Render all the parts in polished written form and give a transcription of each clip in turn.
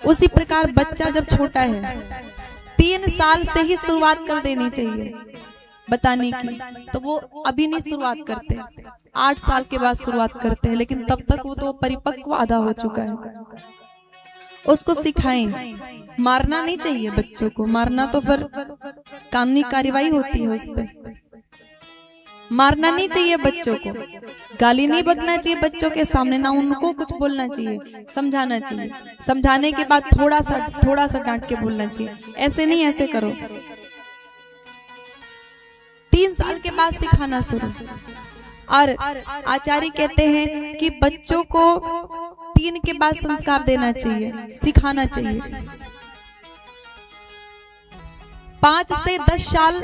उसी प्रकार बच्चा जब छोटा है 3 साल से ही शुरुआत कर देनी चाहिए बताने की, तो वो अभी नहीं शुरुआत करते, 8 साल के बाद शुरुआत करते हैं, लेकिन तब तक वो तो परिपक्व आधा हो चुका है। उसको सिखाएं, मारना नहीं चाहिए बच्चों को, मारना तो फिर कानूनी कार्रवाई होती है उस पर। मारना नहीं चाहिए बच्चों को, गाली नहीं बकना चाहिए बच्चों के सामने, ना उनको कुछ बोलना चाहिए, समझाना चाहिए। समझाने के बाद थोड़ा सा डांट के बोलना चाहिए, ऐसे नहीं ऐसे करो। 3 साल के बाद सिखाना शुरू। और आचार्य कहते हैं कि बच्चों को 3 के बाद संस्कार देना चाहिए, सिखाना चाहिए। 5 से 10 साल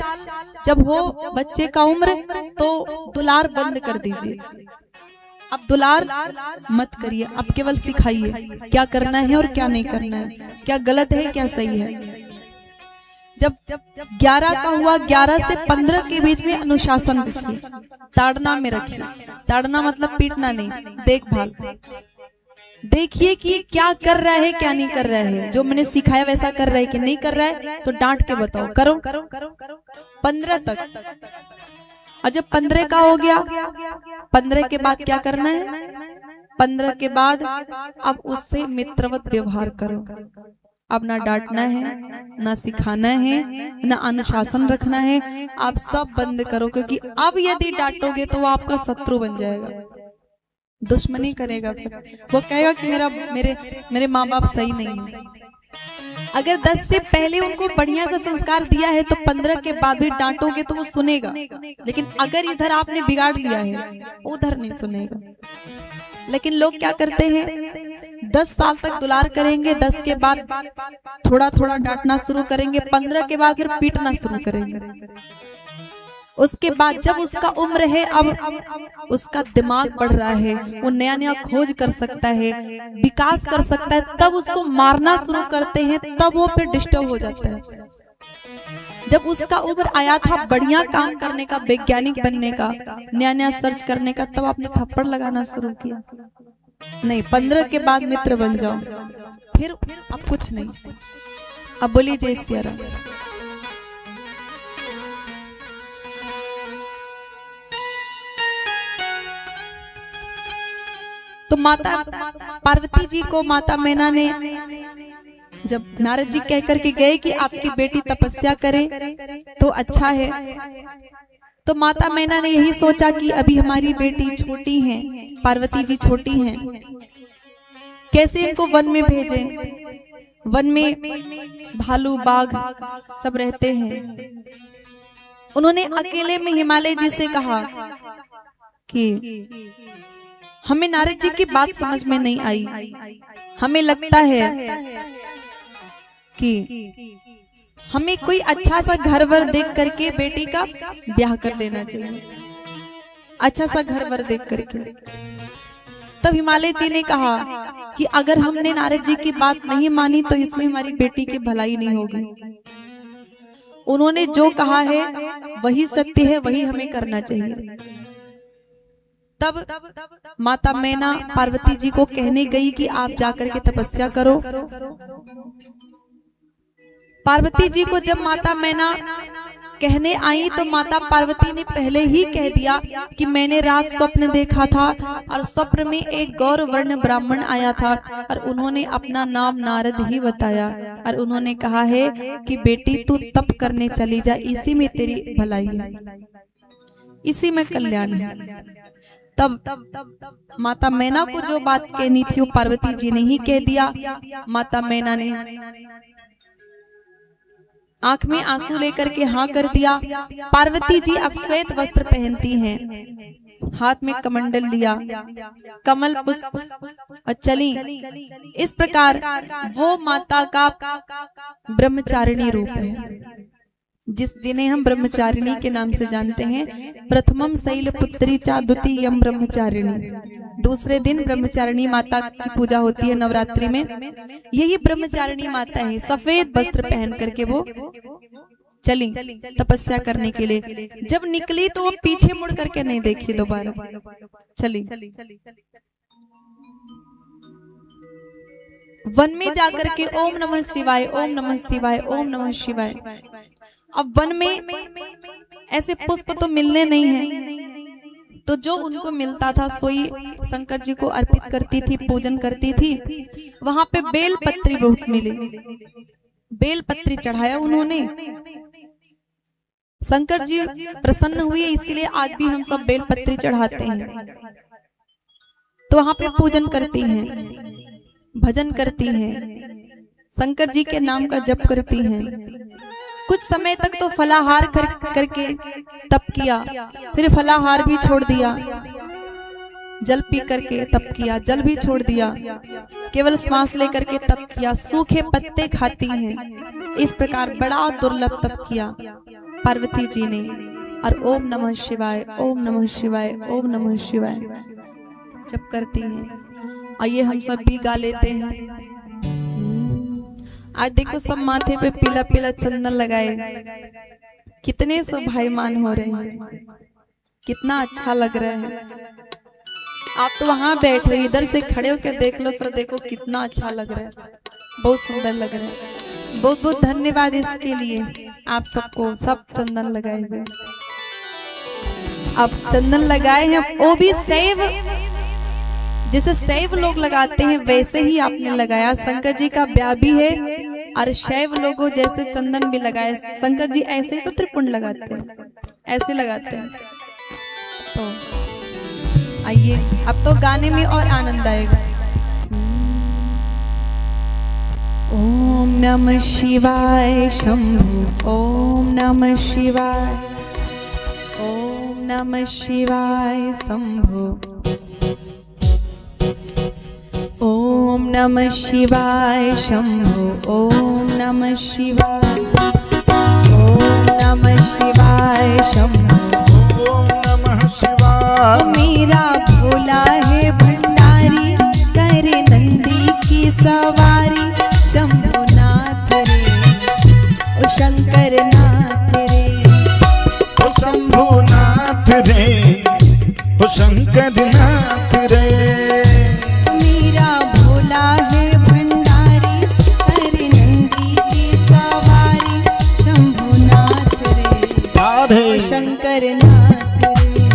जब हो बच्चे का उम्र तो दुलार बंद कर दीजिए। अब दुलार मत करिए, अब केवल सिखाइए क्या करना है और क्या नहीं करना है, क्या गलत है क्या सही है। जब 11 का हुआ, 11 से 15 के बीच में अनुशासन रखिए, ताड़ना में रखिए। ताड़ना मतलब पीटना नहीं, देखभाल। देखिए कि क्या कर रहा है क्या नहीं कर रहा है, जो मैंने सिखाया वैसा कर रहा है कि नहीं कर रहा है तो डांट के बताओ, करो 15 तक। और जब 15 का हो गया, 15 के बाद क्या करना है, 15 के बाद अब उससे मित्रवत व्यवहार करो। अब ना डांटना है, ना सिखाना है, ना अनुशासन रखना है, आप सब बंद करो, क्योंकि अब यदि डांटोगे तो वो आपका शत्रु बन जाएगा, दुश्मनी करेगा। फिर वो कहेगा कि मेरे माँ बाप सही नहीं है। अगर 10 से पहले उनको बढ़िया सा संस्कार दिया है तो 15 के बाद भी डांटोगे तो वो सुनेगा, लेकिन अगर इधर आपने बिगाड़ लिया है उधर नहीं सुनेगा। लेकिन लोग क्या करते हैं, 10 साल तक दुलार करेंगे, 10 के बाद थोड़ा थोड़ा डांटना शुरू करेंगे, 15 के बाद फिर पीटना शुरू करेंगे। उसके बाद जब उसका उम्र है, अब उसका दिमाग बढ़ रहा है, वो नया नया खोज कर सकता है, विकास कर सकता है, तब उसको मारना शुरू करते हैं, तब वो फिर डिस्टर्ब हो जाता है। जब उसका उम्र आया था बढ़िया काम करने का, वैज्ञानिक बनने का, नया नया सर्च करने का, तब आपने थप्पड़ लगाना शुरू किया। नहीं, 15 के बाद मित्र बन जाओ, फिर अब कुछ नहीं। अब बोलिए जय सिया राम। तो माता पार्वती जी को माता मैना ने जब नारद जी कह करके गए कि आपकी बेटी तपस्या करे तो अच्छा है, तो माता मैना ने यही सोचा कि अभी हमारी बेटी छोटी है, पार्वती जी छोटी हैं, कैसे इनको वन में भेजें। वन में भालू बाघ सब रहते हैं। उन्होंने अकेले में हिमालय जी से कहा कि हमें नारद जी की बात समझ में नहीं आई, हमें लगता है कि हमें कोई अच्छा सा घर वर देख करके बेटी का ब्याह कर देना चाहिए, अच्छा सा घर वर देख करके। तब हिमालय जी ने कहा कि अगर हमने नारद जी की बात नहीं मानी तो इसमें हमारी बेटी की भलाई नहीं होगी। उन्होंने जो कहा है वही सत्य है, वही हमें करना चाहिए। तब माता मैना पार्वती जी को कहने गई कि आप जाकर के तपस्या करो। पार्वती जी को जब माता मैना कहने आई तो माता पार्वती ने पहले ही कह दिया कि मैंने रात स्वप्न देखा था और स्वप्न में एक गौर वर्ण ब्राह्मण आया था और उन्होंने अपना नाम नारद ही बताया और उन्होंने कहा है कि बेटी तू तप करने चली जा, इसी में तेरी भलाई है, इसी में कल्याण है। तब माता मैना को जो बात कहनी थी वो पार्वती जी ने ही कह दिया। माता मैना ने आंख में आंसू लेकर के हाँ कर दिया। पार्वती जी अब श्वेत वस्त्र पहनती हैं, हाथ में कमंडल लिया, कमल पुष्प और चली। इस प्रकार वो माता का ब्रह्मचारिणी रूप है, जिन्हें हम ब्रह्मचारिणी के नाम से जानते हैं। प्रथमम शैलपुत्री चा द्वितीयम ब्रह्मचारिणी, दूसरे दिन ब्रह्मचारिणी माता की पूजा होती है नवरात्रि में। यही ब्रह्मचारिणी माता है, सफेद वस्त्र पहन करके वो चली तपस्या करने के लिए। जब निकली तो वो पीछे मुड़ करके नहीं देखी, दोबारा चली। वन में जाकर के ओम नमः शिवाय, ओम नमः शिवाय, ओम नमः शिवाय। अब वन में ऐसे पुष्प तो मिलने नहीं है, तो जो उनको मिलता था सोई शंकर जी को अर्पित करती थी, पूजन करती थी। वहां पे बेल पत्री बहुत मिली, बेल पत्री चढ़ाया उन्होंने। शंकर जी प्रसन्न हुए, इसलिए आज भी हम सब बेल पत्री चढ़ाते हैं। तो वहां पे पूजन करती हैं, भजन करती हैं, शंकर जी के नाम का जप करती हैं। कुछ समय तक तो फलाहार करके तप किया, फिर फलाहार भी छोड़ दिया, जल पी करके तप किया, जल भी छोड़ दिया, केवल श्वास लेकर के तप किया, सूखे पत्ते खाती हैं। इस प्रकार बड़ा दुर्लभ तप किया पार्वती जी ने। और ओम नमः शिवाय, ओम नमः शिवाय, ओम नमः शिवाय जप करती हैं। आइए हम सब भी गा लेते हैं। आज देखो सब माथे पे पीला पीला चंदन लगाए, कितने सब भाईमान हो रहे हैं, कितना अच्छा लग रहा है। आप तो वहां बैठे, इधर से खड़े होकर देख लो, फिर देखो कितना अच्छा लग रहा है, बहुत सुंदर लग रहा है। बहुत बहुत धन्यवाद इसके लिए आप सबको, सब चंदन लगाए हुए। आप चंदन लगाए हैं, वो भी सैव, जैसे सैव लोग लगाते हैं वैसे ही आपने लगाया। शंकर जी का ब्याह भी है और शैव लोगों जैसे चंदन भी लगाए। शंकर जी ऐसे ही तो त्रिपुंड लगाते हैं, ऐसे लगाते हैं। तो आइए, अब तो गाने में और आनंद आएगा। ओम नमः शिवाय शंभु, ओम नमः शिवाय, ओम नमः शिवाय शंभु, ओम नमः शिवाय शंभु, ओम नमः शिवाय, ओम नमः शिवाय शंभु, ओम नमः शिवाय। मेरा भोला है भंडारी, करे नंदी की सवारी। शंभुनाथ रे, ओ शंकर नाथ रे, ओ शंभुनाथ रे, ओ शंकर नाथ रे। मेरा भोला है भंडारी, करे नंदी की सवारी। शंभुनाथ रे, राधे ओ शंकर नाथ रे,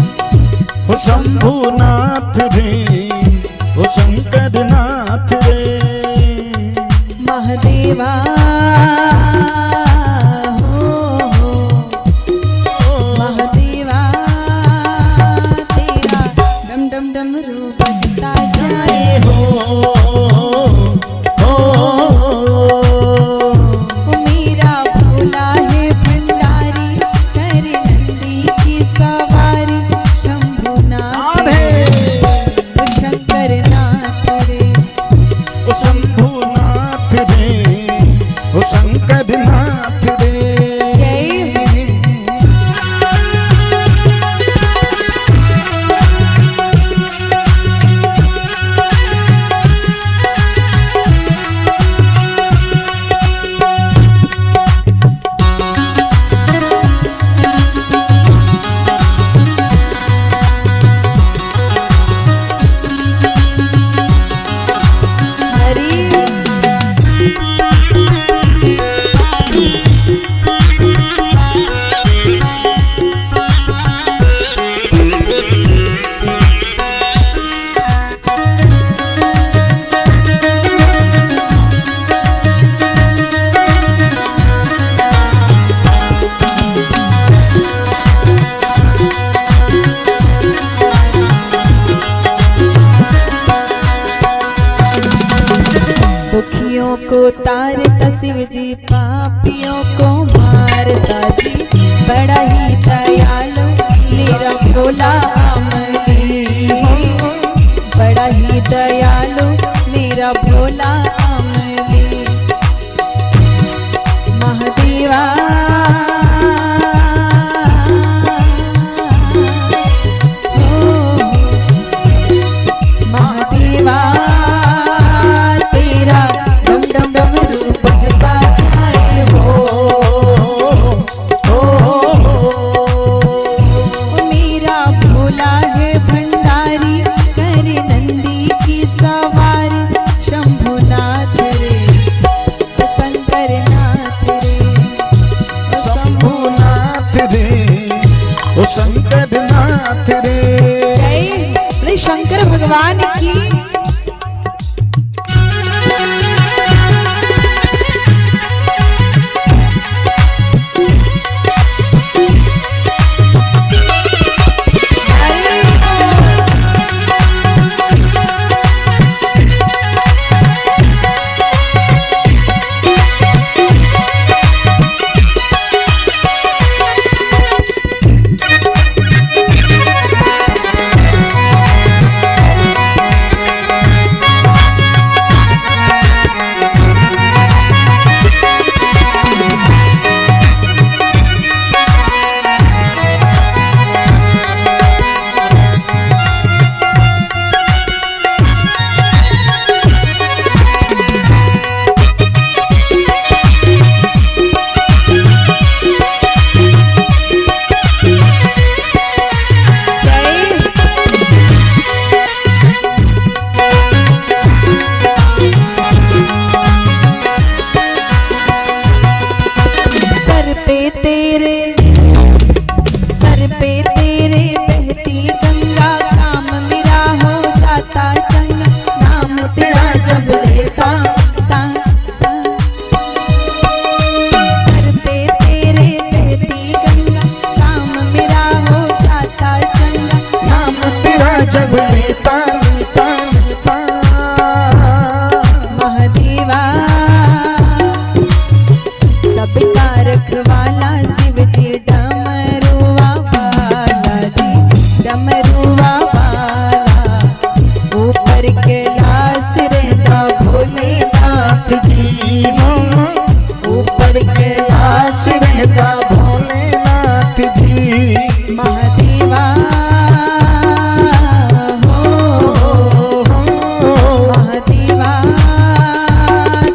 ओ शंभुनाथ रे, ओ शंकर नाथ रे। महादेवा हो, महादेवा तेरा डम डम डमरू बजता जाए हो। मेरा भोला है भंडारी, करे नंदी की सवारी। शंभुनाथ रे, ओ शंकर नाथ रे, ओ शंभुनाथ रे, ओ शंकर नाथ रे। दुखियों को तारता शिव जी, पापियों को मारता जी। बड़ा ही दयालु मेरा भोला अमली, बड़ा ही दयालु मेरा भोला अमली। महादेवा महादेवा भोला नाथ रे। जय श्री शंकर भगवान की। सर पे तेरे बहती गंगा, काम मेरा हो जाता चंगा, नाम तेरा जब लेता सर पे तेरे बहती गंगा, काम मेरा हो जाता चंगा, नाम तेरा जब लेता महादेवा सबका रखवाला शिव जी डमरुआ वाला जी, डमरुआ वाला ऊपर कैलाश रहता भोलेनाथ जी, ऊपर कैलाश रहता भोलेनाथ जी। महादेवा महादेवा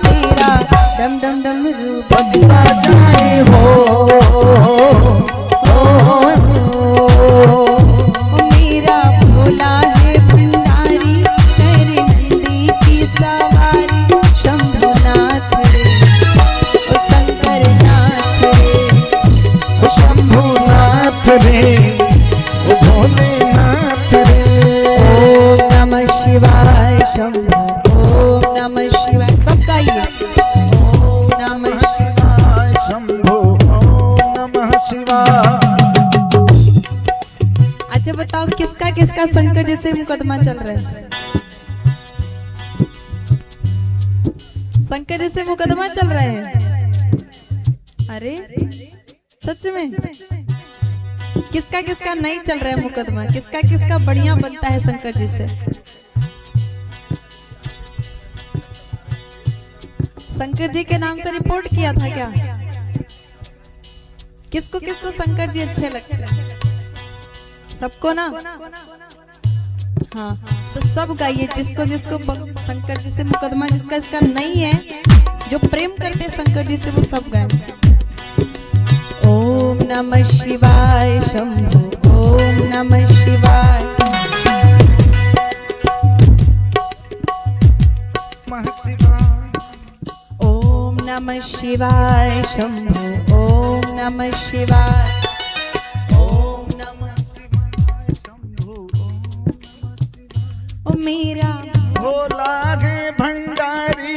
तेरा डम डम डमरू बजता जाए हो, मेरा भोला है भंडारी, करे नंदी की सवारी, शंभुनाथ रे ओ शंकर नाथ रे, ओ शंभुनाथ रे, ओ भोलेनाथ रे। ओम नमः शिवाय शंभु, ओम नमः शिवाय, सब गाइए ओम नमः शिवाय। शंभो ओम नमः शिवाय। अच्छा बताओ किसका किसका शंकर जी से मुकदमा चल रहा है? शंकर जी से मुकदमा चल रहा है? अरे सच में किसका किसका नहीं चल रहा है मुकदमा? किसका किसका बढ़िया बनता है शंकर जी से? शंकर जी के नाम से रिपोर्ट किया था क्या? किसको किसको शंकर जी अच्छे लगते हैं? सबको ना? हाँ तो सब गाइए, जिसको जिसको शंकर जी से मुकदमा जिसका इसका नहीं है, जो प्रेम करते हैं शंकर जी से, वो सब गाए। ओम नमः शिवाय शंभु, ओम नमः शिवाय। ओम नमः शिवाय शंभु, ओम नमः शिवाय, ओम नमः शिवाय शंभु, ओ मेरा भोला है भंडारी,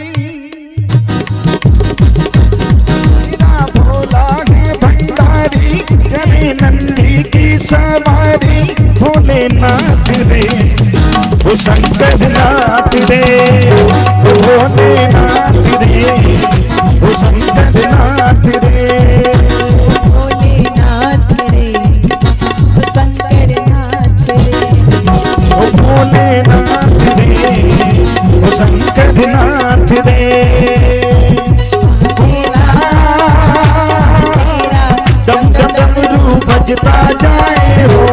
मेरा भोला है भंडारी, करे नंदी की सवारी, भोलेनाथ रे ओ शंकर नाथ रे, ओ भोलेनाथ रे ओ शंकर नाथ रे। भोलेनाथ रे ओ शंकर नाथ रे, ओ भोलेनाथ रे ओ शंकर नाथ रे। तेरा तेरा डम डम डमरू बजता जाए हो,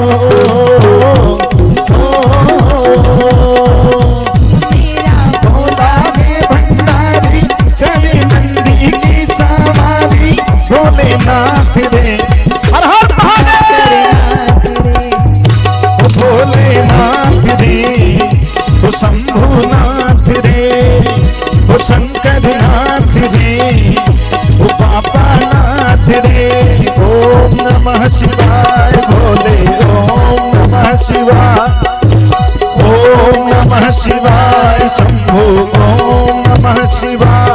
मेरा भोला है भंडारी, करे नंदी की सवारी, भोलेनाथ रे। हर हर महादेव। ओ भोलेनाथ रे ओ शंभुनाथ रे, ओ शंकरनाथ रे, ओ पापानाथ रे। ओम नमः शिवाय भोले, ओम नमः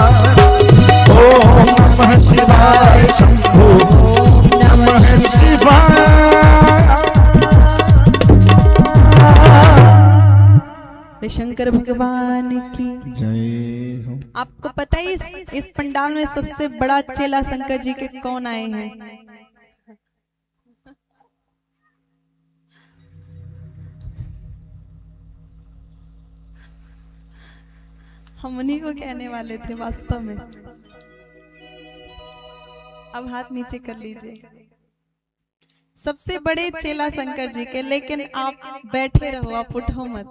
ओम नमः शिवाय शंभो नमः शिवाय। शंकर भगवान की जय हो। आपको पता है इस पंडाल में सबसे बड़ा चेला शंकर जी के कौन आए हैं? हम उन्हीं को कहने वाले थे वास्तव में। अब हाथ नीचे कर लीजिए। सबसे बड़े चेला शंकर जी के, लेकिन आप बैठे रहो, आप उठो मत।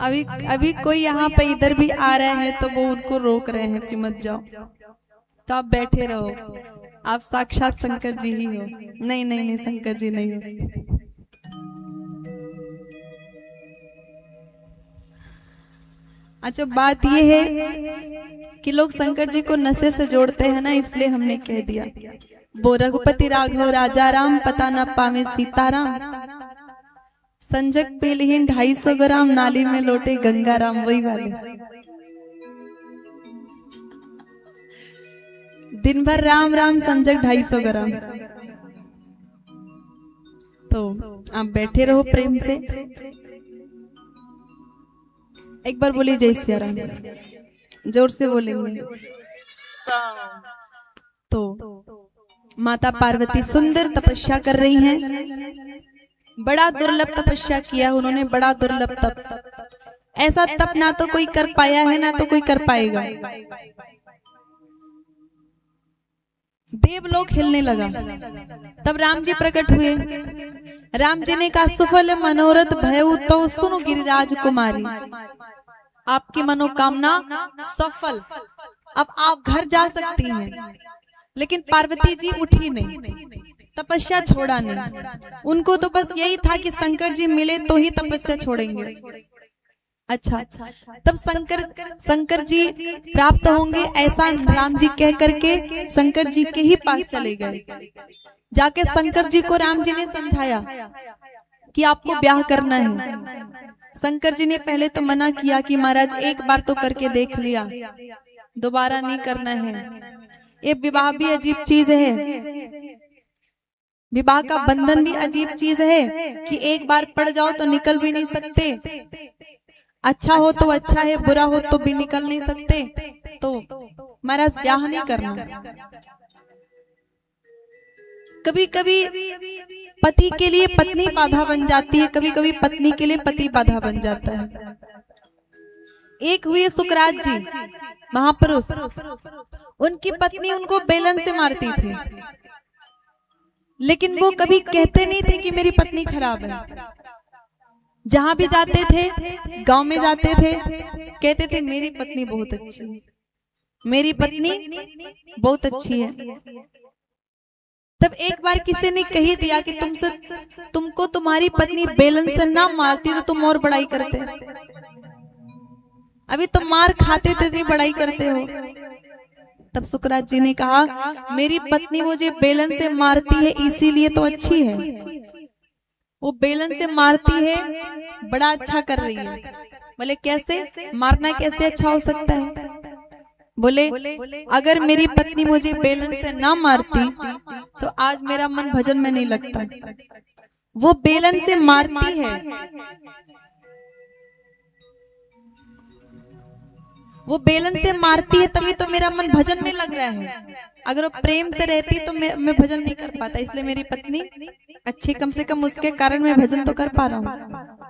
अभी कोई यहाँ पे इधर भी आ रहे हैं तो वो उनको रोक रहे हैं कि मत जाओ, तो आप बैठे रहो। आप साक्षात शंकर जी ही हो। नहीं नहीं नहीं, शंकर जी नहीं हो। अच्छा, बात ये है कि लोग शंकर जी को नशे से जोड़ते हैं ना, इसलिए हमने कह दिया। वो रघुपति राघव राजा राम, पता न पावे सीताराम। संजक पेलहीन 250 ग्राम, नाली में लोटे गंगा राम। वही वाले दिन भर राम राम, संजक 250 ग्राम। तो आप बैठे रहो प्रेम से। एक बार बोलिए जय सिया राम, जोर से बोलेंगे। तो माता पार्वती सुंदर तपस्या कर रही हैं। बड़ा दुर्लभ तपस्या किया उन्होंने, बड़ा दुर्लभ तप। ऐसा तप ना तो कोई कर पाया है ना तो कोई कर पाएगा। देवलोक हिलने लगा। तब राम जी प्रकट हुए। राम जी ने कहा, सुफल मनोरथ भयउ तो सुनो गिरिराज कुमारी। आपकी मनोकामना सफल। अब आप घर जा सकती हैं। लेकिन पार्वती जी उठी नहीं, तपस्या छोड़ा नहीं। उनको तो बस यही था कि शंकर जी मिले तो ही तपस्या छोड़ेंगे। अच्छा, तब शंकर जी प्राप्त होंगे ऐसा राम जी कह करके शंकर जी के ही पास चले गए। जाके शंकर जी को राम जी ने समझाया कि आपको ब्याह करना है। शंकर जी ने पहले तो मना किया कि महाराज एक बार तो करके देख लिया, दोबारा नहीं करना है। ये विवाह भी अजीब चीज है, विवाह का बंधन भी अजीब चीज है कि एक बार पड़ जाओ तो निकल भी नहीं सकते। अच्छा हो तो अच्छा है, बुरा हो तो भी निकल नहीं सकते। तो महाराज ब्याह नहीं करना। कभी कभी पति के लिए पत्नी बाधा बन जाती है, कभी कभी पत्नी के लिए पति बाधा बन जाता है। एक हुए सुकरात जी महापुरुष, उनकी पत्नी उनको बेलन से मारती थी, लेकिन वो कभी कहते नहीं थे कि मेरी पत्नी खराब है। जहां भी जाते थे, गांव में जाते थे, कहते थे मेरी पत्नी बहुत अच्छी है, मेरी पत्नी बहुत अच्छी है। तब एक बार किसी ने कही दिया कि तुमको तुम्हारी पत्नी बेलन से ना मारती तो तुम और बड़ाई करते। अभी तुम मार खाते थे, इतनी बड़ाई करते हो। तब सुकरात जी ने कहा, मेरी पत्नी मुझे बेलन से मारती है इसीलिए तो अच्छी है। वो बेलन से मारती है, बड़ा अच्छा कर रही है। बोले कैसे मारना, कैसे अच्छा हो सकता है? बोले अगर मेरी पत्नी मुझे बेलन से ना मारती तो आज मेरा मन भजन में नहीं लगता। वो बेलन से मारती है, वो बेलन से मारती है, तभी तो मेरा मन भजन में लग रहा है। अगर वो प्रेम से रहती तो मैं भजन नहीं कर पाता। इसलिए मेरी पत्नी अच्छी, कम से कम उसके कारण मैं भजन तो कर पा रहा हूँ।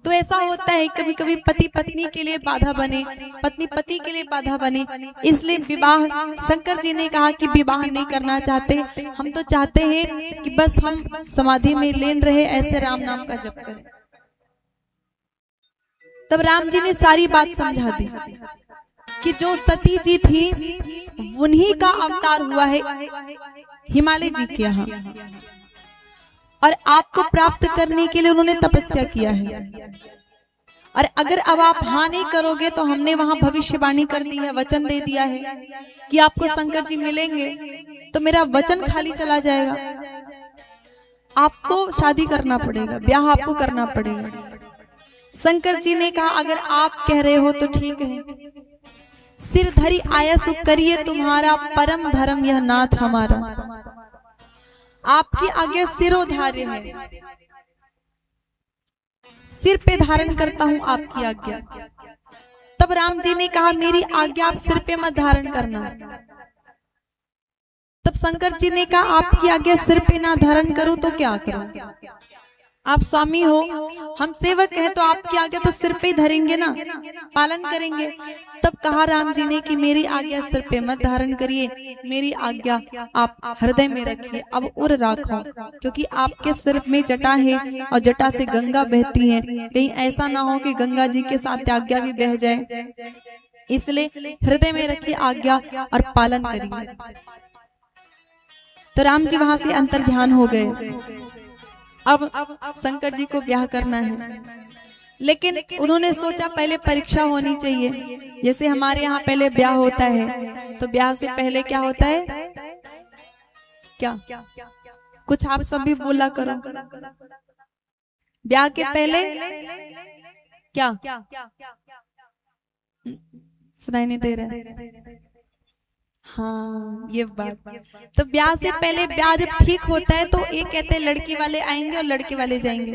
तो ऐसा होता है कभी कभी पति पत्नी के लिए बाधा बने, पत्नी पति के लिए बाधा बने। इसलिए विवाह, शंकर जी ने कहा कि विवाह नहीं करना चाहते। हम तो चाहते हैं कि बस हम समाधि में लीन रहे, ऐसे राम नाम का जप करें। तब राम जी ने सारी बात समझा दी कि जो सती जी थी उन्हीं का अवतार हुआ है हिमालय जी के यहाँ, और आपको प्राप्त करने के लिए उन्होंने तपस्या किया है। और अगर अब आप हाँ नहीं करोगे तो हमने वहां भविष्यवाणी कर दी है, वचन दे दिया है कि आपको शंकर जी मिलेंगे, तो मेरा वचन खाली चला जाएगा। आपको शादी करना पड़ेगा, ब्याह आपको करना पड़ेगा। शंकर जी ने कहा अगर आप कह रहे हो तो ठीक है, सिर धरी आया सुख करिए तुम्हारा, परम धर्म यह नाथ हमारा। आपकी आज्ञा सिरोधार्य है, सिर पे धारण करता हूं आपकी आज्ञा। तब राम जी ने कहा मेरी आज्ञा आप सिर पे मत धारण करना। तब शंकर जी ने कहा आपकी आज्ञा सिर पे ना धारण करूं तो क्या करूं, आप स्वामी हो, हम सेवक हैं, तो आपकी आज्ञा तो सिर पे ही धरेंगे ना, पालन करेंगे। तब कहा राम जी ने कि मेरी आज्ञा सिर पे मत धारण करिए, मेरी आज्ञा आप हृदय में रखिए, अब उर राखो, क्योंकि आपके सिर में जटा है और जटा से गंगा बहती है, कहीं ऐसा ना हो कि गंगा जी के साथ आज्ञा भी बह जाए, इसलिए हृदय में रखिए आज्ञा और पालन करिए। तो राम जी वहां से अंतर ध्यान हो गए। अब शंकर जी को ब्याह करना है, लेकिन उन्होंने सोचा पहले परीक्षा होनी चाहिए। जैसे हमारे यहाँ पहले ब्याह होता है, तो ब्याह से पहले क्या होता है, क्या कुछ आप सब भी बोला करो, ब्याह के पहले क्या सुनाई नहीं दे रहा है? हाँ, ये बात। तो ब्याह से पहले ब्याह जब ठीक होता है तो एक कहते हैं लड़की वाले आएंगे और लड़के वाले जाएंगे,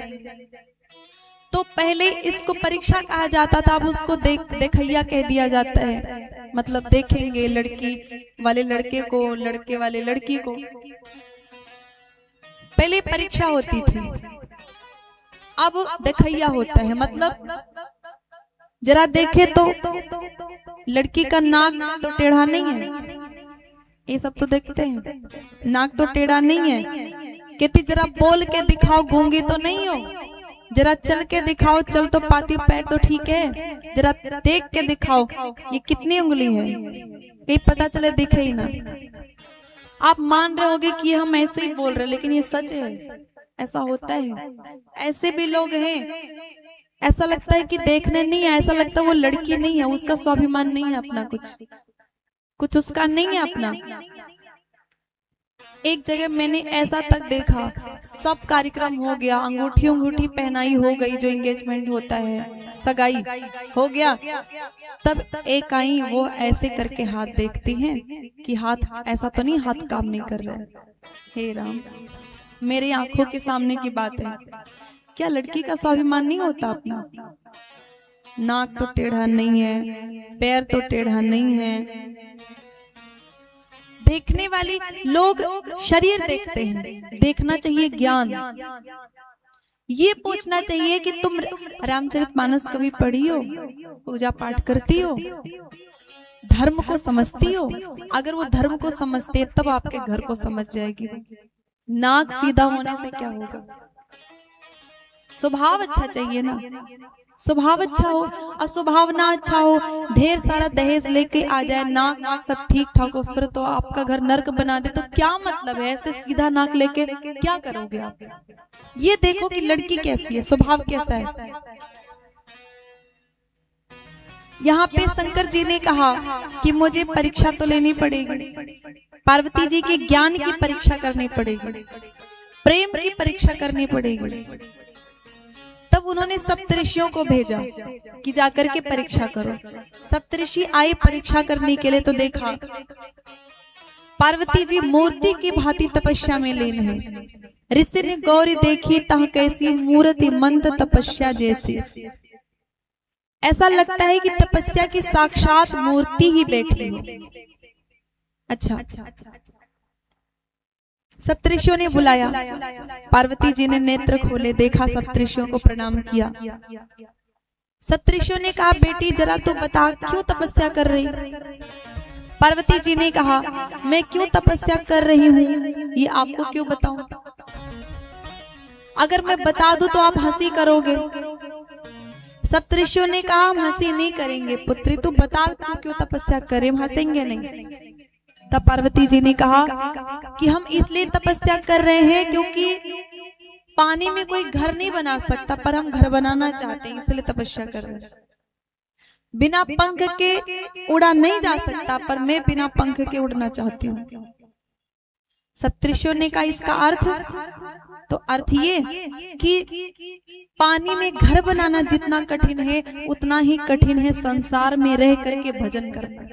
तो पहले इसको परीक्षा कहा जाता था, अब उसको देखैया कह दिया जाता है, मतलब देखेंगे लड़की वाले लड़के को, लड़के वाले लड़की को। पहले परीक्षा होती थी, अब देखैया होता है, मतलब जरा देखे तो लड़की का नाक तो टेढ़ा नहीं है, ये सब तो देखते हैं, नाक तो टेढ़ा नहीं है, कहती जरा बोल के दिखाओ गूंगी तो नहीं हो, जरा चल के दिखाओ, चल तो पाती पैर तो ठीक है, जरा देख के दिखाओ ये कितनी उंगली है, ये पता चले दिखे ही ना। आप मान रहे होगे कि हम ऐसे ही बोल रहे, लेकिन ये सच है, ऐसा होता है। ऐसे भी लोग हैं, ऐसा लगता है कि देखने नहीं है, ऐसा लगता है वो लड़की नहीं है, उसका स्वाभिमान नहीं है अपना, कुछ उसका नहीं है अपना। एक जगह मैंने ऐसा तक देखा, सब कार्यक्रम हो गया, अंगूठी पहनाई हो गई, जो एंगेजमेंट होता है, सगाई हो गया, तब एक आई, वो ऐसे करके हाथ देखती हैं कि हाथ ऐसा तो नहीं, हाथ काम नहीं कर रहा है। हे राम, मेरे आंखों के सामने की बात है, क्या लड़की का स्वाभिमान नहीं होता अपना? नाक तो टेढ़ा नहीं है, पैर तो टेढ़ा नहीं है। देखने वाले लोग शरीर देखते हैं, देखना चाहिए ज्ञान। ये पूछना चाहिए कि तुम रामचरितमानस कभी पढ़ी हो, पूजा पाठ करती हो, धर्म को समझती हो? अगर वो धर्म को समझते तब आपके घर को समझ जाएगी। नाक सीधा होने से क्या होगा? स्वभाव अच्छा चाहिए ना, स्वभाव अच्छा हो, और स्वभाव ना अच्छा हो, ढेर सारा दहेज लेके आ जाए, नाक सब ठीक ठाक हो, फिर तो आपका घर नर्क बना दे, तो क्या मतलब है? ऐसे सीधा नाक लेके क्या करोगे आप? ये देखो कि लड़की कैसी है, स्वभाव कैसा है। यहाँ पे शंकर जी ने कहा कि मुझे परीक्षा तो लेनी पड़ेगी, पार्वती जी के ज्ञान की परीक्षा करनी पड़ेगी, प्रेम की परीक्षा करनी पड़ेगी। तब उन्होंने सप्तऋषियों को भेजा कि जाकर के परीक्षा करो। सप्तऋषि आए परीक्षा करने के लिए, तो देखा पार्वती जी मूर्ति की भांति तपस्या में लीन है। ऋषि ने गौरी देखी तह कैसी मूर्ति मंत तपस्या जैसी। ऐसा लगता है कि तपस्या की साक्षात मूर्ति ही बैठी हो। अच्छा, सप्तऋषियों ने बुलाया, पार्वती जी ने नेत्र खोले, देखा, सप्तऋषियों को प्रणाम किया। सप्तऋषियों ने कहा बेटी जरा तो बता क्यों तपस्या कर रही? पार्वती जी ने कहा मैं क्यों तपस्या कर रही हूँ ये आपको क्यों बताऊं? अगर मैं बता दूं तो आप हंसी करोगे। सप्तऋषियों ने कहा हम हंसी नहीं करेंगे पुत्री, तू बता तू क्यों तपस्या करे, हम हंसेंगे नहीं। तब पार्वती जी ने कहा कि हम इसलिए तपस्या कर रहे हैं क्योंकि पानी में कोई घर नहीं बना सकता, पर हम घर बनाना चाहते हैं, इसलिए तपस्या कर रहे हैं। बिना पंख के उड़ा नहीं जा सकता, पर मैं बिना पंख के उड़ना चाहती हूँ। सप्तऋषियों ने कहा इसका अर्थ तो अर्थ ये कि पानी में घर बनाना जितना कठिन है उतना ही कठिन है संसार में रह करके भजन करना।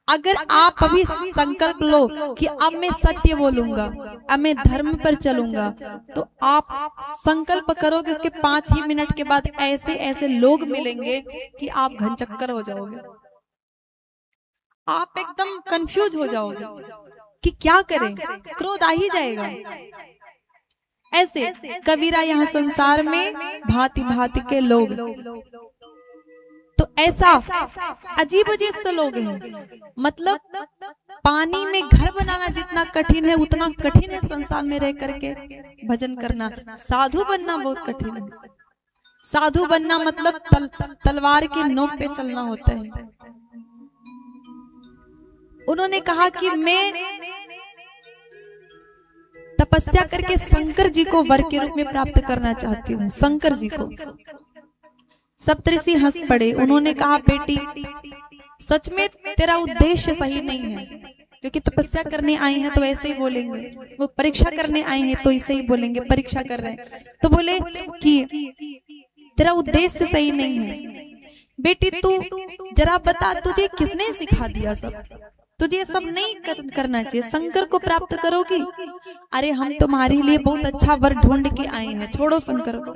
अगर आप अभी संकल्प लो कि अब मैं सत्य बोलूंगा, अब मैं धर्म पर चलूंगा, तो आप संकल्प करो कि उसके 5 ही मिनट के बाद ऐसे ऐसे लोग मिलेंगे कि आप घनचक्कर हो जाओगे, आप एकदम कंफ्यूज हो जाओगे कि क्या करें, क्रोध आ ही जाएगा। ऐसे कबीरा यहाँ संसार में भांति भांति के लोग, तो ऐसा अजीब अजीब से लोग हैं। मतलब पानी में घर बनाना जितना कठिन है उतना कठिन है संसार में रह करके भजन करना। साधु बनना बहुत कठिन है। साधु बनना मतलब तलवार की नोक पे चलना होता है। उन्होंने कहा कि मैं तपस्या करके शंकर जी को वर के रूप में प्राप्त करना चाहती हूँ, शंकर जी को। सप्तऋषि हंस पड़े। उन्होंने कहा बेटी सच में तेरा उद्देश्य सही नहीं है, क्योंकि तपस्या करने आए हैं तो ऐसे ही बोलेंगे, वो परीक्षा करने आए हैं तो ऐसे ही बोलेंगे, परीक्षा कर रहे हैं तो बोले कि तेरा उद्देश्य सही नहीं है। बेटी तू जरा बता, तुझे किसने सिखा दिया सब? तुझे सब नहीं करना चाहिए, शंकर को प्राप्त करोगी। अरे हम तुम्हारे लिए बहुत अच्छा वर ढूंढ के आए हैं, छोड़ो शंकर को।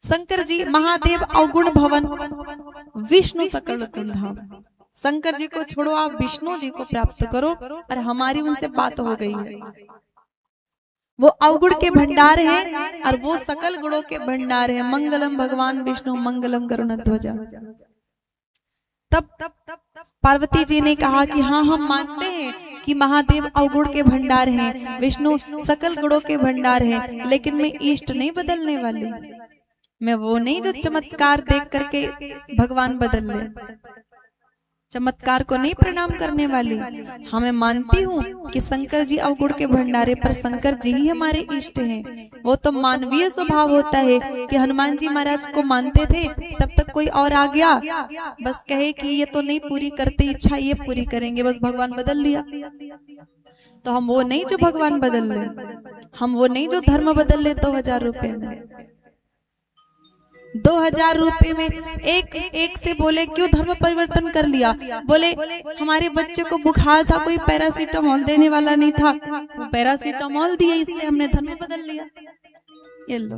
शंकर जी महादेव अवगुण भवन, विष्णु सकल गुण धाम। शंकर जी को छोड़ो, आप विष्णु जी को प्राप्त करो। और हमारी उनसे बात हो गई है। वो अवगुण के भंडार हैं और वो सकल गुणों के भंडार हैं। मंगलम भगवान विष्णु मंगलम गरुड़ध्वजा। तब पार्वती जी ने कहा कि हाँ हम मानते हैं कि महादेव अवगुण के भंडार हैं, विष्णु सकल गुणों के भंडार हैं, लेकिन मैं इष्ट नहीं बदलने वाली। मैं वो नहीं जो चमत्कार देख करके भगवान बदल ले, चमत्कार को नहीं प्रणाम करने वाली। हाँ मैं मानती हूँ कि शंकर जी अवगुण के भंडारे, पर शंकर जी ही हमारे इष्ट हैं। वो तो मानवीय स्वभाव होता है कि हनुमान जी महाराज को मानते थे, तब तक कोई और आ गया, बस कहे कि ये तो नहीं पूरी करते इच्छा, ये पूरी करेंगे, बस भगवान बदल लिया। तो हम वो नहीं जो भगवान बदल ले, हम वो नहीं जो धर्म बदल ले 2000 रुपए में। 2000 रुपए में एक से बोले क्यों धर्म परिवर्तन कर लिया? बोले हमारे बच्चे को बुखार था, कोई पैरासीटामोल देने वाला नहीं था, वो पैरासीटामोल दिए इसलिए हमने धर्म बदल लिया। ये लो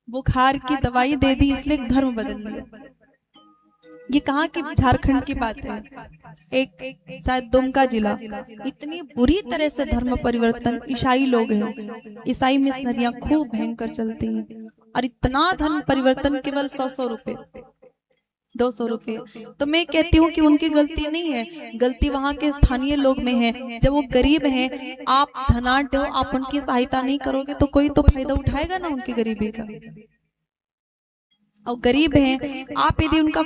बुखार की दवाई दे दी इसलिए धर्म बदल लिया। ये कहाँ की झारखंड की बात है, एक शायद दुमका जिला। इतनी बुरी तरह से धर्म परिवर्तन ईसाई लोग हैं, ईसाई मिशनरियां खूब भयंकर चलती हैं, और इतना धर्म परिवर्तन केवल 100 रुपए 200 रुपए। तो मैं कहती हूँ कि उनकी गलती नहीं है, गलती वहाँ के स्थानीय लोग में है। जब वो गरीब हैं, आप धनाढ्य हो, आप उनकी सहायता नहीं करोगे तो कोई तो फायदा उठाएगा ना उनकी गरीबी का। और गरीब हैं, आप यदि उनका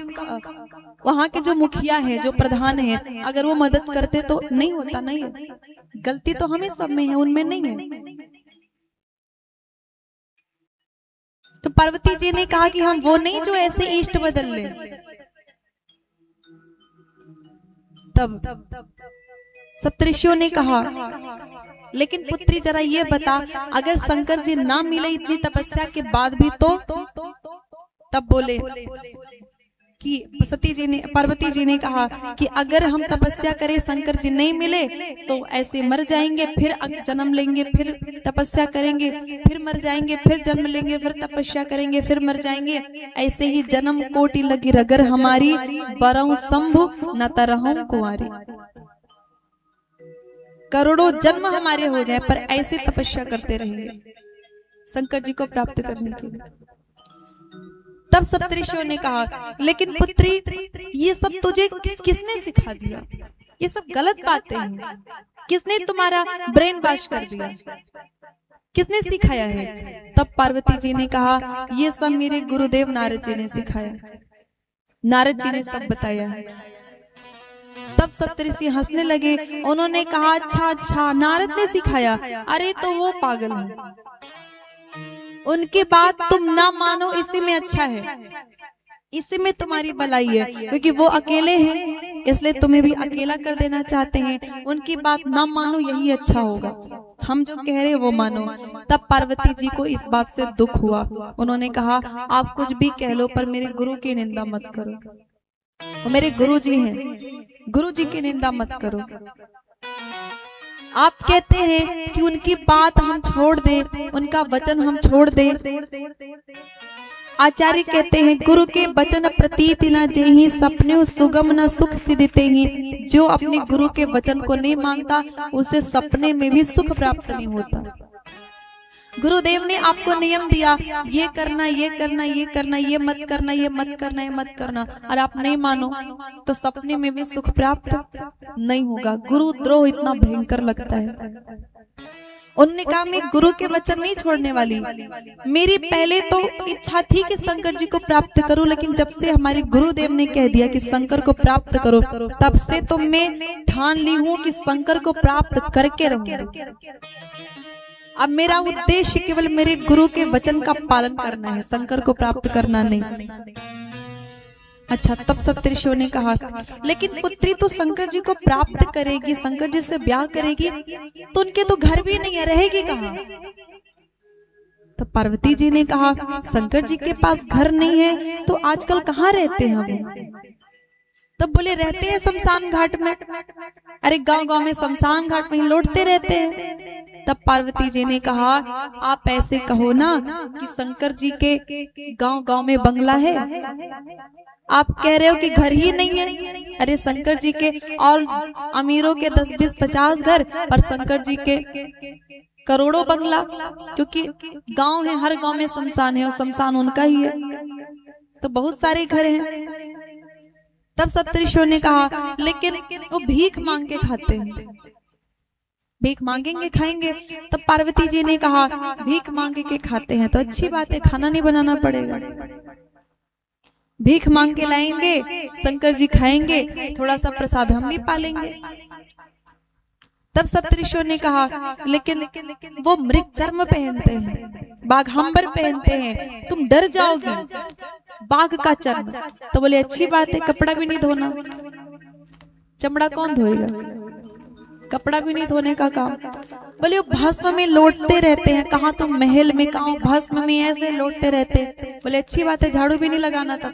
वहाँ के जो मुखिया है, जो प्रधान है, अगर वो मदद करते तो नहीं होता। नहीं है, गलती तो हमें सब में है, उनमें नहीं है। तो पार्वती जी ने कहा कि हम वो नहीं जो ऐसे इष्ट बदल ले। तब सप्तऋषियों ने कहा लेकिन पुत्री जरा ये बता, अगर शंकर जी ना मिले इतनी तपस्या के बाद भी तो? तब बोले कि सती जी ने, पार्वती जी ने कहा कि अगर हम तपस्या करें शंकर जी नहीं मिले तो ऐसे मर जाएंगे, फिर जन्म लेंगे, फिर तपस्या करेंगे, फिर मर जाएंगे, फिर जन्म लेंगे, फिर तपस्या करेंगे, फिर मर जाएंगे। ऐसे ही जन्म कोटि लगी रगर हमारी, बरऊं शंभु न तरहूं कुंवारी। करोड़ों जन्म हमारे हो जाए पर ऐसे तपस्या करते रहेंगे शंकर जी को प्राप्त करने के लिए। तब सप्तऋषियों ने कहा लेकिन पुत्री ये सब तुझे किसने सिखा दिया? ये सब गलत बातें हैं। किसने तुम्हारा ब्रेन वॉश कर दिया? किसने सिखाया है? तब पार्वती जी ने कहा ये सब मेरे गुरुदेव नारद जी ने सिखाया। नारद जी ने सब बताया। तब सप्तऋषि हंसने लगे। उन्होंने कहा अच्छा नारद ने सिखाया, अरे तो वो पागल है, उनकी बात तुम ना मानो इसी में अच्छा है। इसी में तुम्हारी भलाई है, क्योंकि वो अकेले हैं इसलिए तुम्हें भी अकेला कर देना चाहते हैं। उनकी बात ना मानो, यही अच्छा होगा, हम जो कह रहे हैं वो मानो। तब पार्वती जी को इस बात से दुख हुआ। उन्होंने कहा आप कुछ भी कह लो पर मेरे गुरु की निंदा मत करो, वो मेरे गुरु जी हैं, गुरु जी की निंदा मत करो। आप कहते हैं कि उनकी बात हम छोड़ दें, उनका वचन हम छोड़ दें। आचार्य कहते हैं गुरु के वचन प्रतीत न जेहि, सपने सुगम न सुख सिद्धते ही। जो अपने गुरु के वचन को नहीं मानता उसे सपने में भी सुख प्राप्त नहीं होता। गुरुदेव ने आपको नियम दिया, ये करना, ये करना, ये करना, ये मत करना, ये मत करना, ये मत करना, और आप नहीं मानो तो सपने में भी सुख प्राप्त नहीं होगा। गुरुद्रोह इतना भयंकर लगता है। उन्होंने कहा मैं गुरु के वचन नहीं छोड़ने वाली। मेरी पहले तो इच्छा थी कि शंकर जी को प्राप्त करूं, लेकिन जब से हमारे गुरुदेव ने कह दिया कि शंकर को प्राप्त करो, तब से तो मैं ठान ली हूं कि शंकर को प्राप्त करके रहूंगी। अब मेरा उद्देश्य केवल मेरे गुरु के वचन का पालन करना है, शंकर को प्राप्त करना नहीं। अच्छा, तब सप्तऋषियों ने कहा लेकिन पुत्री तो शंकर जी को प्राप्त करेगी, शंकर जी से ब्याह करेगी, तो उनके तो घर भी नहीं है, रहेगी कहाँ? तो पार्वती जी ने कहा शंकर जी के पास घर नहीं है तो आजकल कहाँ रहते हैं वो? तब बोले रहते हैं शमशान घाट में। अरे गांव गांव में शमशान घाट में लौटते रहते हैं। तब पार्वती जी ने कहा आप ऐसे कहो ना कि शंकर जी के गांव गांव में बंगला है, आप कह रहे हो कि घर ही नहीं है। अरे शंकर जी के और अमीरों के 10, 20, 50 घर, पर शंकर जी के करोड़ों बंगला, क्योंकि गांव है, हर गांव में शमशान है और शमशान उनका ही है, तो बहुत सारे घर हैं। तब सप्तऋषियों ने कहा लेकिन वो भीख मांग के खाते हैं, भीख मांगेंगे खाएंगे। तब पार्वती जी ने कहा भीख मांगे के खाते हैं तो अच्छी बात है, खाना नहीं बनाना पड़ेगा, भीख मांग के लाएंगे, शंकर जी खाएंगे, थोड़ा सा प्रसाद हम भी पालेंगे। तब सप्तऋषियों ने कहा लेकिन वो मृग चर्म पहनते हैं, बाघांबर पहनते हैं, तुम डर जाओगे, बाघ का चर्म। तो बोले अच्छी बात है, कपड़ा भी नहीं धोना, चमड़ा कौन धोएगा, कपड़ा भी नहीं धोने का काम। बोले वो भस्म में लौटते रहते हैं, कहाँ तो महल में, कहाँ भस्म में, ऐसे लौटते रहते हैं। बोले अच्छी बात है, झाड़ू भी नहीं लगाना था,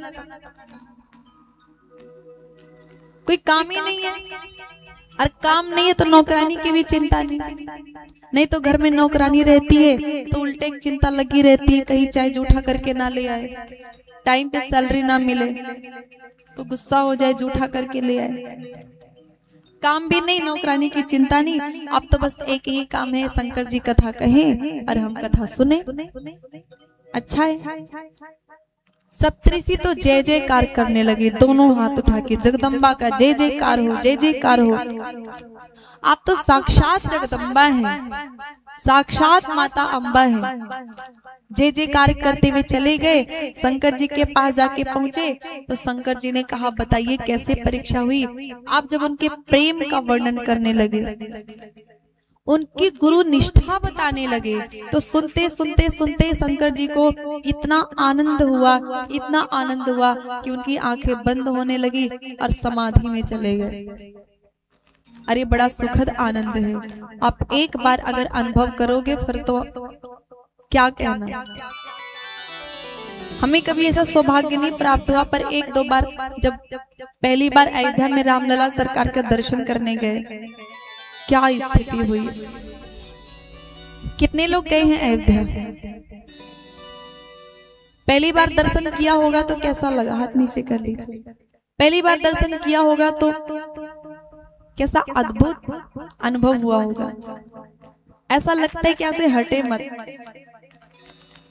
कोई काम ही नहीं है, और काम नहीं है तो नौकरानी की भी चिंता नहीं तो घर में नौकरानी रहती है तो उल्टे चिंता लगी रहती है, कहीं चाय जूठा करके ना ले आए, टाइम पे सैलरी ना मिले तो गुस्सा हो जाए, जूठा करके ले आए। काम भी नहीं, नौकरानी की चिंता नहीं, अब तो बस एक ही काम है, शंकर जी कथा कहें और हम कथा सुने, अच्छा है। सप्तऋषि तो जय जयकार करने लगे, दोनों हाथ उठा के, जगदम्बा का जय जयकार हो, जय जयकार हो। आप तो साक्षात जगदम्बा हैं, साक्षात माता अम्बा हैं। जय जयकार करते हुए चले गए, शंकर जी के पास जाके पहुंचे तो शंकर जी ने कहा बताइए कैसे परीक्षा हुई। आप जब उनके प्रेम का वर्णन करने लगे, उनकी गुरु निष्ठा बताने लगे, तो सुनते सुनते सुनते शंकर जी को इतना आनंद हुआ, इतना आनंद हुआ कि उनकी आंखें बंद होने लगी और समाधि में चले गए। अरे बड़ा सुखद आनंद है, आप एक बार अगर अनुभव करोगे फिर तो क्या कहना। हमें कभी ऐसा सौभाग्य नहीं प्राप्त हुआ, पर एक दो बार जब पहली बार अयोध्या में रामलला सरकार का दर्शन करने गए, क्या स्थिति हुई। कितने लोग गए हैं अयोध्या, पहली बार दर्शन किया होगा तो कैसा लगा, हाथ नीचे कर लीजिए। पहली बार दर्शन किया होगा तो कैसा अद्भुत अनुभव हुआ होगा। ऐसा लगता है कि ऐसे हटे मत,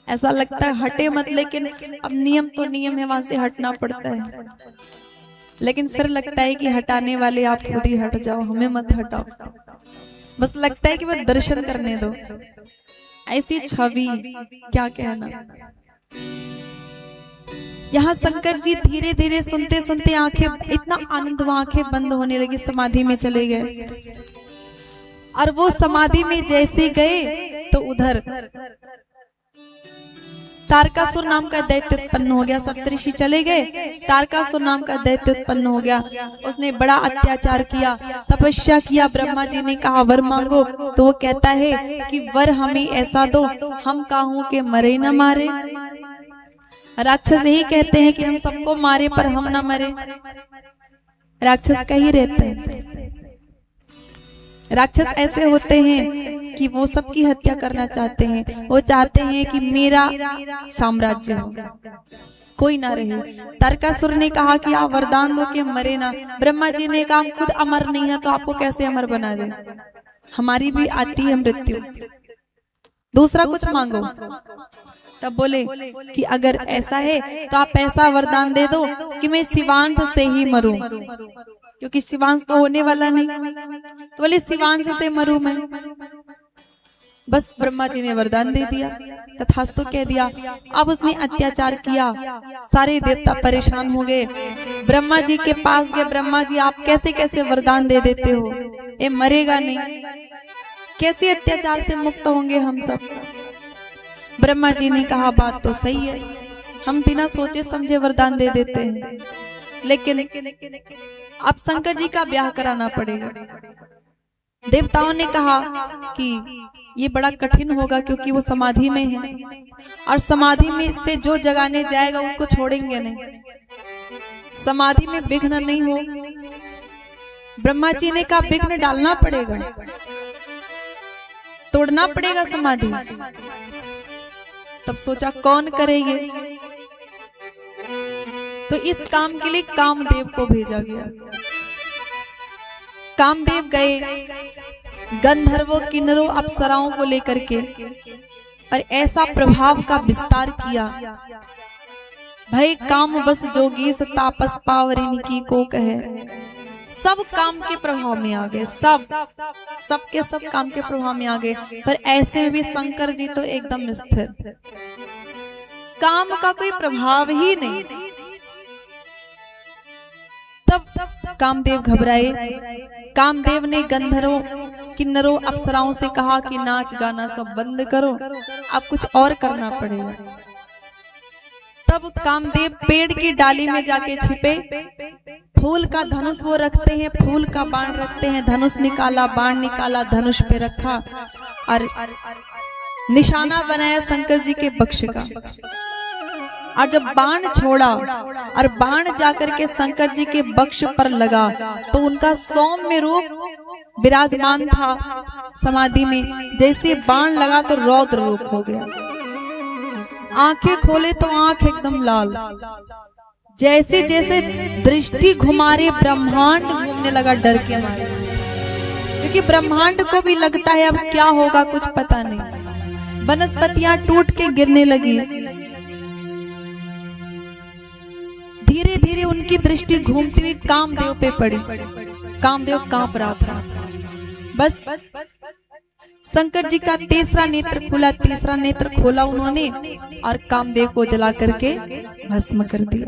ऐसा लगता है हटे मत, लेकिन अब नियम तो नियम है, वहां से हटना पड़ता है। लेकिन फिर लगता है कि हटाने वाले आप खुद ही हट जाओ, हमें मत हटाओ। बस लगता है कि वो दर्शन करने दो, ऐसी छवि क्या कहना। यहाँ शंकर जी धीरे धीरे सुनते सुनते आंखें, इतना आनंद हुआ, आंखें बंद होने लगी, समाधि में चले गए। और वो समाधि में जैसे गए तो उधर तारकासुर नाम का दैत्य उत्पन्न हो गया। सप्तऋषि चले गए, तारकासुर नाम का दैत्य उत्पन्न हो गया। उसने बड़ा अत्याचार किया, तपस्या किया। ब्रह्मा जी ने कहा वर मांगो, तो वो कहता है कि वर हमें ऐसा दो, हम काहू के मरे न मारे। राक्षस यही कहते हैं कि हम सबको मारे पर हम ना मरे। राक्षस का ही रहता है। राक्षस ऐसे होते हैं कि वो सबकी हत्या करना चाहते हैं। वो चाहते हैं कि मेरा साम्राज्य हो, कोई ना रहे। तारकासुर ने कहा कि आप वरदान दो कि हम मरे ना। ब्रह्मा जी ने कहा हम खुद अमर नहीं है तो आपको कैसे अमर बना दे, हमारी भी आती है मृत्यु, दूसरा कुछ मांगो। तब बोले कि अगर ऐसा है तो आप ऐसा वरदान दे दो कि मैं शिवांश से ही मरूं, क्योंकि शिवांश तो होने वाला नहीं। तो बोले शिवांश से मरूं मैं। बस ब्रह्मा जी ने वरदान दे दिया, तथास्तु कह दिया। अब उसने अत्याचार किया, सारे देवता परेशान हो गए। ब्रह्मा जी के पास गए, ब्रह्मा जी आप कैसे कैसे वरदान दे देते हो, ये मरेगा नहीं, कैसे अत्याचार से मुक्त होंगे हम सब। ब्रह्मा जी ने कहा बात तो सही है, हम बिना सोचे समझे वरदान दे देते हैं, लेकिन अब शंकर जी का ब्याह कराना पड़ेगा। देवताओं ने कहा कि ये बड़ा कठिन होगा, क्योंकि वो समाधि में है और समाधि में से जो जगाने जाएगा उसको छोड़ेंगे नहीं, समाधि में विघ्न नहीं हो। ब्रह्मा जी ने कहा विघ्न डालना पड़ेगा, तोड़ना पड़ेगा समाधि। तब सोचा कौन करेंगे, तो इस काम के लिए कामदेव को भेजा गया। कामदेव गए गंधर्वों किन्नरों अप्सराओं को लेकर के और ऐसा प्रभाव का विस्तार किया, भाई काम बस जोगी से तापस पावरिन की को कहे। सब काम के प्रभाव में आ गए, सब के सब काम के प्रभाव में आ गए। पर ऐसे में भी शंकर जी तो एकदम स्थिर, काम का कोई प्रभाव ही नहीं। तब कामदेव घबराए। कामदेव ने गंधर्वों किन्नरों अप्सराओं से कहा कि नाच गाना सब बंद करो, अब कुछ और करना पड़ेगा। तब कामदेव पेड़ की डाली में जाके छिपे, फूल का धनुष वो रखते हैं, फूल का बाण रखते हैं, धनुष निकाला, बाण निकाला, धनुष पे रखा और निशाना बनाया शंकर जी के वक्ष का। और जब बाण छोड़ा और बाण जाकर के शंकर जी के वक्ष पर लगा, तो उनका सौम्य रूप विराजमान था समाधि में। जैसे बाण लगा तो रौद्र रूप हो गया, आंखें खोले तो आंख एकदम लाल, जैसे जैसे दृष्टि घुमारे ब्रह्मांड घूमने लगा डर के मारे, क्योंकि ब्रह्मांड को भी लगता है अब क्या होगा कुछ पता नहीं। वनस्पतियां टूट के गिरने लगी, धीरे धीरे उनकी दृष्टि घूमती हुई कामदेव पे पड़ी। कामदेव कांप रहा था। बस शंकर जी का तीसरा नेत्र खुला, तीसरा नेत्र खोला उन्होंने और कामदेव को जला करके भस्म कर दिया।